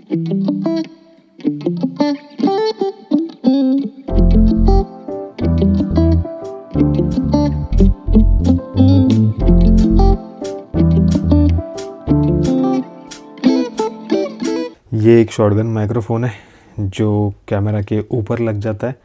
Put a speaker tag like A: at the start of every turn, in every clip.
A: ये एक shotgun microphone है जो कैमरा के ऊपर लग जाता है,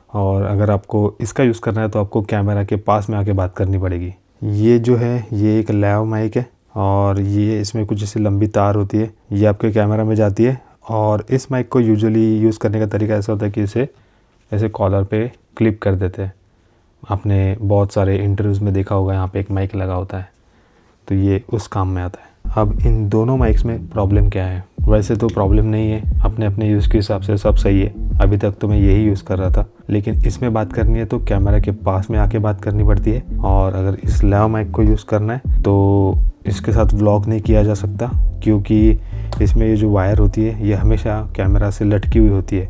A: और अगर आपको इसका यूज़ करना है तो आपको कैमरा के पास में आके बात करनी पड़ेगी। ये जो है ये एक लैव माइक है, और ये इसमें कुछ ऐसी लंबी तार होती है, ये आपके कैमरा में जाती है। और इस माइक को यूजुअली यूज़ करने का तरीका ऐसा होता है कि इसे ऐसे कॉलर पे क्लिप कर देते हैं। आपने बहुत सारे इंटरव्यूज़ में देखा होगा, यहाँ पे एक माइक लगा होता है, तो ये उस काम में आता है। अब इन दोनों माइक्स में प्रॉब्लम क्या है? वैसे तो प्रॉब्लम नहीं है, अपने अपने यूज़ के हिसाब से सब सही है। अभी तक तो मैं यही यूज़ कर रहा था, लेकिन इसमें बात करनी है तो कैमरा के पास में आके बात करनी पड़ती है। और अगर इस लैव माइक को यूज़ करना है तो इसके साथ व्लॉग नहीं किया जा सकता, क्योंकि इसमें ये जो वायर होती है ये हमेशा कैमरा से लटकी हुई होती है,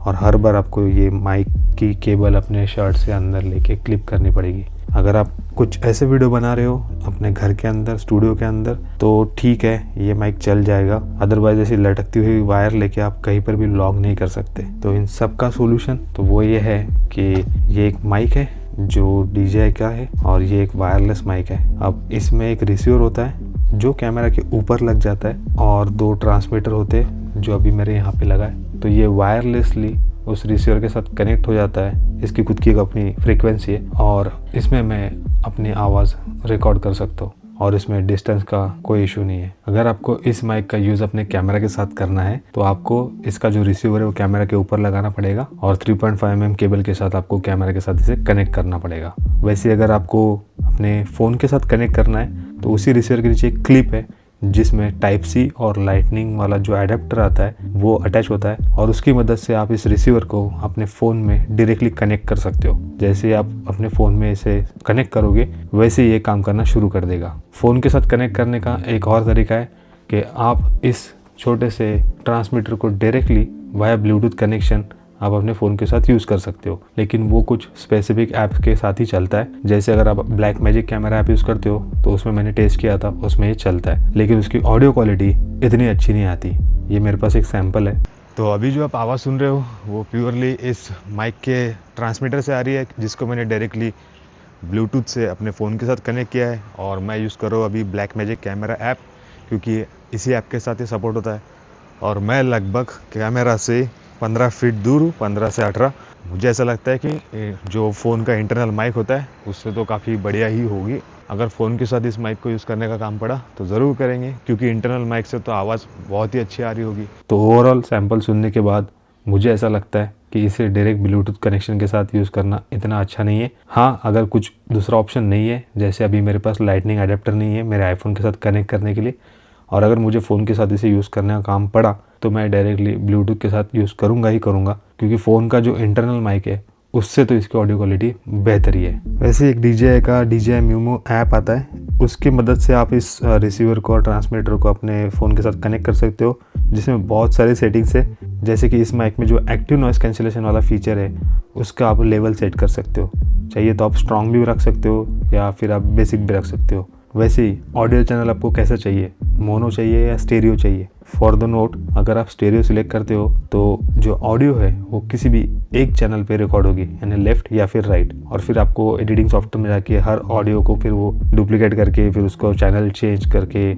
A: और हर बार आपको ये माइक की केबल अपने शर्ट से अंदर लेके क्लिप करनी पड़ेगी। अगर आप कुछ ऐसे वीडियो बना रहे हो अपने घर के अंदर, स्टूडियो के अंदर, तो ठीक है, ये माइक चल जाएगा। अदरवाइज ऐसी लटकती हुई वायर लेके आप कहीं पर भी व्लॉग नहीं कर सकते। तो इन सब का सोल्यूशन तो वो ये है कि ये एक माइक है जो DJI का है, और ये एक वायरलेस माइक है। अब इसमें एक रिसीवर होता है जो कैमरा के ऊपर लग जाता है, और 2 ट्रांसमीटर होते हैं जो अभी मेरे यहाँ पे लगा है। तो ये वायरलेसली उस रिसीवर के साथ कनेक्ट हो जाता है। इसकी खुद की एक अपनी फ्रीक्वेंसी है, और इसमें मैं अपनी आवाज़ रिकॉर्ड कर सकता हूँ, और इसमें डिस्टेंस का कोई इशू नहीं है। अगर आपको इस माइक का यूज़ अपने कैमरा के साथ करना है तो आपको इसका जो रिसीवर है वो कैमरा के ऊपर लगाना पड़ेगा, और 3.5 mm केबल के साथ आपको कैमरा के साथ इसे कनेक्ट करना पड़ेगा। वैसे अगर आपको अपने फ़ोन के साथ कनेक्ट करना है तो उसी रिसीवर के नीचे एक क्लिप है जिसमें टाइप सी और लाइटनिंग वाला जो एडेप्टर आता है वो अटैच होता है, और उसकी मदद से आप इस रिसीवर को अपने फ़ोन में डायरेक्टली कनेक्ट कर सकते हो। जैसे आप अपने फ़ोन में इसे कनेक्ट करोगे वैसे ये काम करना शुरू कर देगा। फ़ोन के साथ कनेक्ट करने का एक और तरीका है कि आप इस छोटे से ट्रांसमीटर को डायरेक्टली वाया ब्लूटूथ कनेक्शन आप अपने फ़ोन के साथ यूज़ कर सकते हो, लेकिन वो कुछ स्पेसिफिक ऐप्स के साथ ही चलता है। जैसे अगर आप black magic camera app use करते हो तो उसमें मैंने टेस्ट किया था, उसमें ये चलता है, लेकिन उसकी ऑडियो क्वालिटी इतनी अच्छी नहीं आती। ये मेरे पास एक सैम्पल है। तो अभी जो आप आवाज़ सुन रहे हो वो प्योरली इस माइक के ट्रांसमीटर से आ रही है, जिसको मैंने डायरेक्टली ब्लूटूथ से अपने फ़ोन के साथ कनेक्ट किया है। और मैं यूज़ कर रहा हूँ अभी ब्लैक मैजिक कैमरा ऐप, क्योंकि इसी ऐप के साथ ही सपोर्ट होता है। और मैं लगभग कैमरा से 15 फीट दूर हूँ, 15 से 18। मुझे ऐसा लगता है कि जो फ़ोन का इंटरनल माइक होता है उससे तो काफ़ी बढ़िया ही होगी। अगर फ़ोन के साथ इस माइक को यूज़ करने का काम पड़ा तो ज़रूर करेंगे, क्योंकि इंटरनल माइक से तो आवाज़ बहुत ही अच्छी आ रही होगी। तो ओवरऑल सैम्पल सुनने के बाद मुझे ऐसा लगता है कि इसे डायरेक्ट ब्लूटूथ कनेक्शन के साथ यूज़ करना इतना अच्छा नहीं है। हाँ, अगर कुछ दूसरा ऑप्शन नहीं है, जैसे अभी मेरे पास लाइटनिंग अडेप्टर नहीं है मेरे आईफोन के साथ कनेक्ट करने के लिए, और अगर मुझे फ़ोन के साथ इसे यूज़ करने का काम पड़ा तो मैं डायरेक्टली ब्लूटूथ के साथ यूज़ करूँगा ही करूँगा, क्योंकि फ़ोन का जो इंटरनल माइक है उससे तो इसकी ऑडियो क्वालिटी बेहतर ही है। वैसे एक DJI का DJI Mimo ऐप आता है, उसकी मदद से आप इस रिसीवर को और ट्रांसमीटर को अपने फ़ोन के साथ कनेक्ट कर सकते हो, जिसमें बहुत सारे सेटिंग्स है। जैसे कि इस माइक में जो एक्टिव नॉइज़ कैंसिलेशन वाला फीचर है उसका आप लेवल सेट कर सकते हो। चाहिए तो आप स्ट्रॉन्ग भी रख सकते हो या फिर आप बेसिक भी रख सकते हो। वैसे ही ऑडियो चैनल आपको कैसा चाहिए, मोनो चाहिए या स्टेरियो चाहिए? फॉर द नोट, अगर आप स्टेरियो सिलेक्ट करते हो तो जो ऑडियो है वो किसी भी एक चैनल पे रिकॉर्ड होगी, यानी लेफ्ट या फिर राइट, और फिर आपको एडिटिंग सॉफ्टवेयर में जाके हर ऑडियो को फिर वो डुप्लीकेट करके फिर उसको चैनल चेंज करके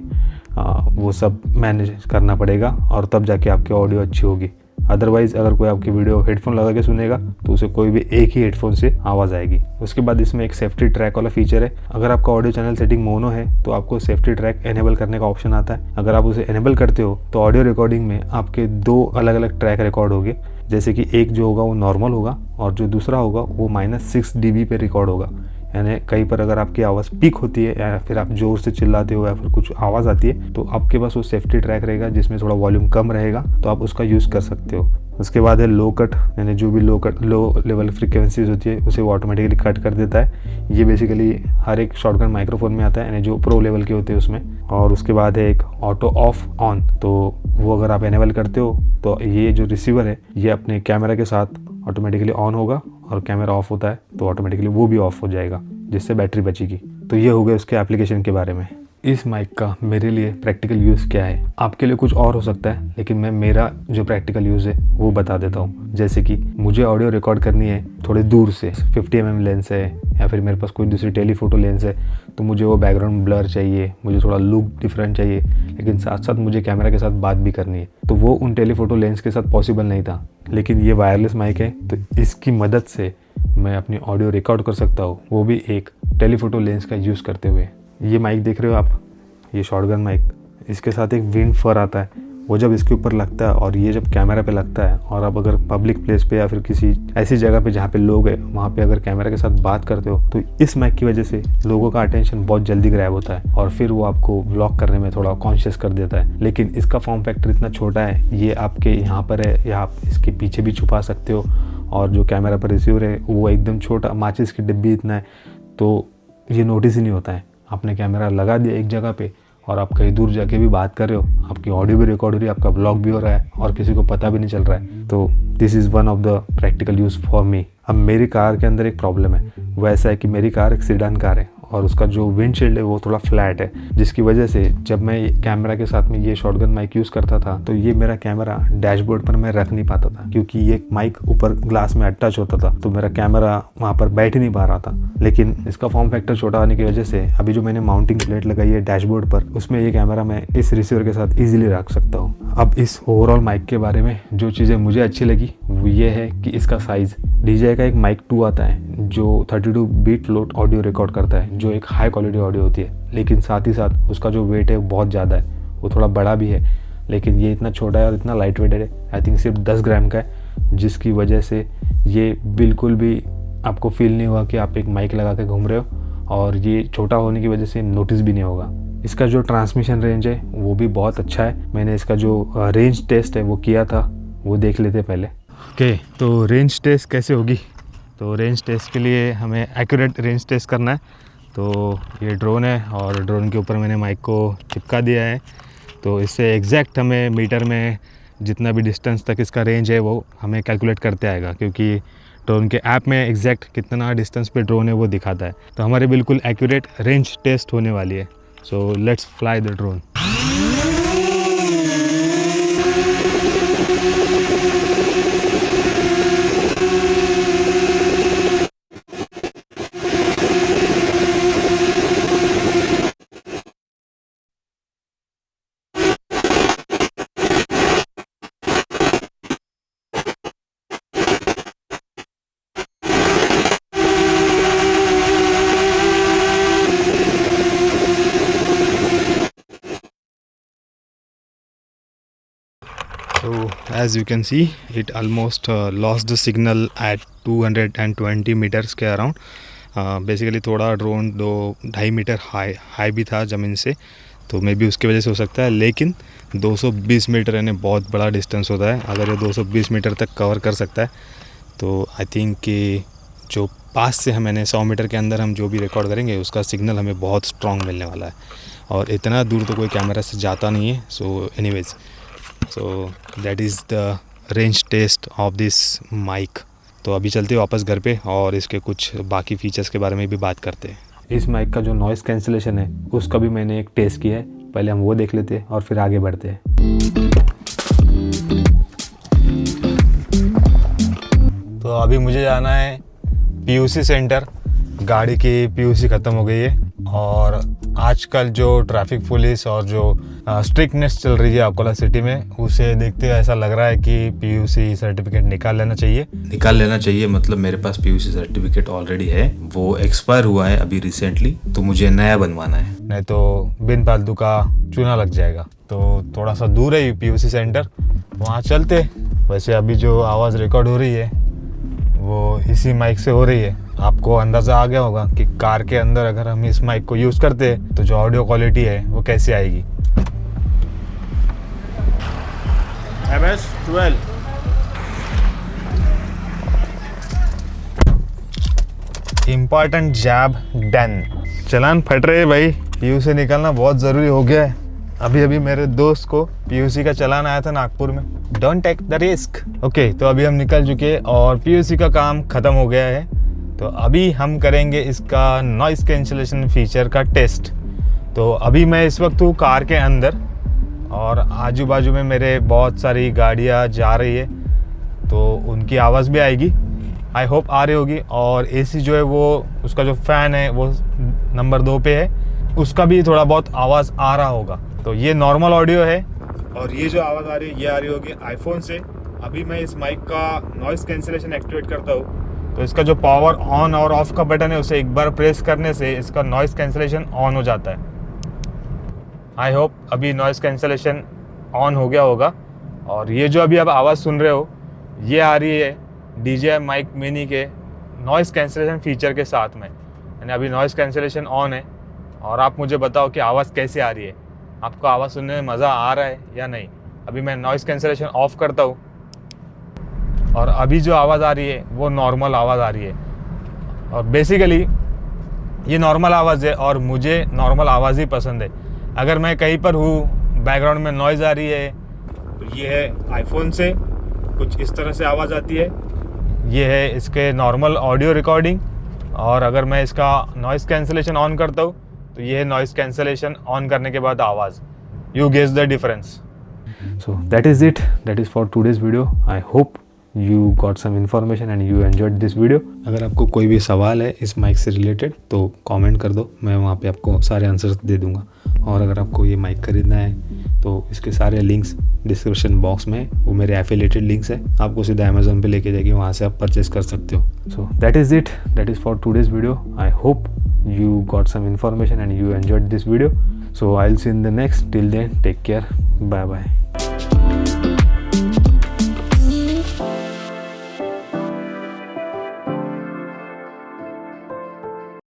A: वो सब मैनेज करना पड़ेगा, और तब जाके आपकी ऑडियो अच्छी होगी। अदरवाइज़ अगर कोई आपकी वीडियो हेडफोन लगा के सुनेगा तो उसे कोई भी एक ही हेडफोन से आवाज़ आएगी। उसके बाद इसमें एक सेफ्टी ट्रैक वाला फीचर है। अगर आपका ऑडियो चैनल सेटिंग मोनो है तो आपको सेफ्टी ट्रैक एनेबल करने का ऑप्शन आता है। अगर आप उसे एनेबल करते हो तो ऑडियो रिकॉर्डिंग में आपके 2 अलग अलग ट्रैक रिकॉर्ड होंगे, जैसे कि एक जो होगा वो नॉर्मल होगा और जो दूसरा होगा वो -6 dB पे रिकॉर्ड होगा। यानी कहीं पर अगर आपकी आवाज़ पीक होती है या फिर आप ज़ोर से चिल्लाते हो या फिर कुछ आवाज़ आती है तो आपके पास वो सेफ्टी ट्रैक रहेगा जिसमें थोड़ा वॉल्यूम कम रहेगा, तो आप उसका यूज़ कर सकते हो। उसके बाद है लो कट, यानी जो भी लो लेवल फ्रीक्वेंसीज होती है उसे वो ऑटोमेटिकली कट कर देता है। ये बेसिकली हर एक शॉटगन माइक्रोफोन में आता है, यानी जो प्रो लेवल के होते हैं उसमें। और उसके बाद है एक ऑटो ऑफ ऑन, तो वो अगर आप एनेबल करते हो तो ये जो रिसीवर है ये अपने कैमरा के साथ ऑटोमेटिकली ऑन होगा, और कैमरा ऑफ होता है तो ऑटोमेटिकली वो भी ऑफ हो जाएगा, जिससे बैटरी बचेगी। तो ये हो गया उसके एप्लीकेशन के बारे में। इस माइक का मेरे लिए प्रैक्टिकल यूज़ क्या है। आपके लिए कुछ और हो सकता है, लेकिन मैं मेरा जो प्रैक्टिकल यूज़ है वो बता देता हूँ। जैसे कि मुझे ऑडियो रिकॉर्ड करनी है थोड़े दूर से, 50 mm लेंस है या फिर मेरे पास कोई दूसरी टेलीफोटो लेंस है, तो मुझे वो बैकग्राउंड ब्लर चाहिए, मुझे थोड़ा लुक डिफरेंट चाहिए, लेकिन साथ साथ मुझे कैमरा के साथ बात भी करनी है। तो वो उन टेलीफोटो लेंस के साथ पॉसिबल नहीं था, लेकिन ये वायरलेस माइक है तो इसकी मदद से मैं अपनी ऑडियो रिकॉर्ड कर सकता हूँ, वो भी एक टेलीफोटो लेंस का यूज़ करते हुए। ये माइक देख रहे हो आप, ये शॉटगन माइक, इसके साथ एक विंड फर आता है, वो जब इसके ऊपर लगता है और ये जब कैमरा पे लगता है, और अब अगर पब्लिक प्लेस पे या फिर किसी ऐसी जगह पे जहाँ पे लोग हैं वहाँ पे अगर कैमरा के साथ बात करते हो, तो इस माइक की वजह से लोगों का अटेंशन बहुत जल्दी ग्रैब होता है और फिर वो आपको व्लॉग करने में थोड़ा कॉन्शियस कर देता है। लेकिन इसका फॉर्म फैक्टर इतना छोटा है, ये आपके यहाँ पर है या आप इसके पीछे भी छुपा सकते हो, और जो कैमरा पर रिसीवर है वो एकदम छोटा, माचिस की डिब्बी इतना है, तो ये नोटिस ही नहीं होता है। आपने कैमरा लगा दिया एक जगह पे और आप कहीं दूर जाके भी बात कर रहे हो, आपकी ऑडियो भी रिकॉर्ड हो रही है, आपका व्लॉग भी हो रहा है और किसी को पता भी नहीं चल रहा है। तो this is one of the practical use for me. अब मेरी कार के अंदर एक प्रॉब्लम है, वो ऐसा है कि मेरी कार एक सीडान कार है और उसका जो विंडशील्ड है वो थोड़ा फ्लैट है, जिसकी वजह से जब मैं कैमरा के साथ में ये शॉटगन माइक यूज़ करता था तो ये मेरा कैमरा डैशबोर्ड पर मैं रख नहीं पाता था, क्योंकि ये माइक ऊपर ग्लास में अटैच होता था, तो मेरा कैमरा वहाँ पर बैठ ही नहीं पा रहा था। लेकिन इसका फॉर्म फैक्टर छोटा होने की वजह से अभी जो मैंने माउंटिंग प्लेट लगाई है डैशबोर्ड पर, उसमें ये कैमरा मैं इस रिसीवर के साथ ईजिली रख सकता हूँ। अब इस ओवरऑल माइक के बारे में जो चीज़ें मुझे अच्छी लगी वो ये है कि इसका साइज़, DJI का एक माइक 2 आता है जो 32 बीट फ्लोट ऑडियो रिकॉर्ड करता है, जो एक हाई क्वालिटी ऑडियो होती है, लेकिन साथ ही साथ उसका जो वेट है वो बहुत ज़्यादा है, वो थोड़ा बड़ा भी है, लेकिन ये इतना छोटा है और इतना लाइट वेटेड है, आई थिंक सिर्फ 10 ग्राम का है, जिसकी वजह से ये बिल्कुल भी आपको फील नहीं हुआ कि आप एक माइक लगा के घूम रहे हो, और ये छोटा होने की वजह से नोटिस भी नहीं होगा। इसका जो ट्रांसमिशन रेंज है वो भी बहुत अच्छा है। मैंने इसका जो रेंज टेस्ट है वो किया था, वो देख लेते पहले। ओके, तो रेंज टेस्ट कैसे होगी? तो रेंज टेस्ट के लिए हमें एक्यूरेट रेंज टेस्ट करना है। तो ये ड्रोन है और ड्रोन के ऊपर मैंने माइक को चिपका दिया है, तो इससे एग्जैक्ट हमें मीटर में जितना भी डिस्टेंस तक इसका रेंज है वो हमें कैलकुलेट करते आएगा, क्योंकि ड्रोन के ऐप में एग्जैक्ट कितना डिस्टेंस पे ड्रोन है वो दिखाता है। तो हमारे बिल्कुल एक्यूरेट रेंज टेस्ट होने वाली है। So let's fly the drone. So as you can see, it almost lost the signal at 220 meters के अराउंड। बेसिकली थोड़ा ड्रोन 2-2.5 मीटर हाई भी था ज़मीन से, तो मे बी उसकी वजह से हो सकता है, लेकिन 220 मीटर यानी बहुत बड़ा डिस्टेंस होता है। अगर ये 220 मीटर तक कवर कर सकता है तो आई थिंक कि जो पास से मैंने 100 मीटर के अंदर हम जो भी रिकॉर्ड करेंगे उसका सिग्नल हमें बहुत स्ट्रॉन्ग मिलने वाला है, और इतना दूर तो कोई कैमरा से जाता नहीं है। So anyways, so that is the range test of this mic. तो अभी चलते हैं वापस घर पे और इसके कुछ बाकी फीचर्स के बारे में भी बात करते हैं। इस माइक का जो नॉइज़ कैंसिलेशन है उसका भी मैंने एक टेस्ट किया है, पहले हम वो देख लेते हैं और फिर आगे बढ़ते हैं। तो अभी मुझे जाना है PUC सेंटर, गाड़ी की PUC ख़त्म हो गई है, और आजकल जो ट्रैफिक पुलिस और जो स्ट्रिक्टनेस चल रही है अकोला सिटी में, उसे देखते हुए ऐसा लग रहा है कि PUC सर्टिफिकेट निकाल लेना चाहिए। मतलब मेरे पास PUC सर्टिफिकेट ऑलरेडी है, वो एक्सपायर हुआ है अभी रिसेंटली, तो मुझे नया बनवाना है, नहीं तो बिन फालतू का चूना लग जाएगा। तो थोड़ा सा दूर है PUC सेंटर, वहाँ चलते। वैसे अभी जो आवाज़ रिकॉर्ड हो रही है वो इसी माइक से हो रही है। आपको अंदाज़ा आ गया होगा कि कार के अंदर अगर हम इस माइक को यूज़ करते हैं तो जो ऑडियो क्वालिटी है वो कैसे आएगी। MS-12 इम्पॉर्टेंट जैब डन। चलान फट रहे भाई, PUC से निकलना बहुत ज़रूरी हो गया है। अभी मेरे दोस्त को PUC का चलान आया था नागपुर में। Don't take the risk. Okay, तो अभी हम निकल चुके हैं और PUC का काम ख़त्म हो गया है। तो अभी हम करेंगे इसका नॉइज़ कैंसिलेशन फीचर का टेस्ट। तो अभी मैं इस वक्त हूँ कार के अंदर और आजू बाजू में मेरे बहुत सारी गाड़ियाँ जा रही है, तो उनकी आवाज़ भी आएगी, आई होप आ रही होगी। और एसी जो है वो उसका जो फ़ैन है वो नंबर 2 पे है, उसका भी थोड़ा बहुत आवाज़ आ रहा होगा। तो ये नॉर्मल ऑडियो है और ये जो आवाज़ आ रही है ये आ रही होगी आईफोन से। अभी मैं इस माइक का नॉइज़ कैंसिलेशन एक्टिवेट करता हूँ, तो इसका जो पावर ऑन और ऑफ का बटन है उसे एक बार प्रेस करने से इसका नॉइज़ कैंसिलेशन ऑन हो जाता है। आई होप अभी नॉइज़ कैंसिलेशन ऑन हो गया होगा। और ये जो अभी आप आवाज़ सुन रहे हो ये आ रही है DJI माइक मिनी के नॉइज़ कैंसिलेशन फीचर के साथ में, यानी अभी नॉइज़ कैंसिलेशन ऑन है। और आप मुझे बताओ कि आवाज़ कैसे आ रही है, आपको आवाज़ सुनने में मज़ा आ रहा है या नहीं। अभी मैं नॉइज़ कैंसिलेशन ऑफ़ करता हूँ और अभी जो आवाज़ आ रही है वो नॉर्मल आवाज़ आ रही है। और बेसिकली ये नॉर्मल आवाज़ है और मुझे नॉर्मल आवाज़ ही पसंद है। अगर मैं कहीं पर हूँ, बैकग्राउंड में नॉइज़ आ रही है, तो ये है आईफोन से कुछ इस तरह से आवाज़ आती है। ये है इसके नॉर्मल ऑडियो रिकॉर्डिंग। और अगर मैं इसका नॉइज़ कैंसिलेशन ऑन करता हूँ तो ये है नॉइज़ कैंसिलेशन ऑन करने के बाद आवाज़। You guess the difference. So that is it. That is for today's video. I hope you got some information and you enjoyed this video. अगर आपको कोई भी सवाल है इस माइक से रिलेटेड तो कमेंट कर दो, मैं वहाँ पे आपको सारे आंसर्स दे दूँगा। और अगर आपको ये माइक खरीदना है तो इसके सारे लिंक्स डिस्क्रिप्शन बॉक्स में, वो मेरे एफिलिएटेड लिंक्स है, आपको सीधा अमेज़न पे लेके जाएगी, वहाँ से आप परचेस कर सकते हो। सो that is it, that is for today's video. I hope you got some information and you enjoyed this video. So I'll see you in the next. Till then, take care. Bye bye.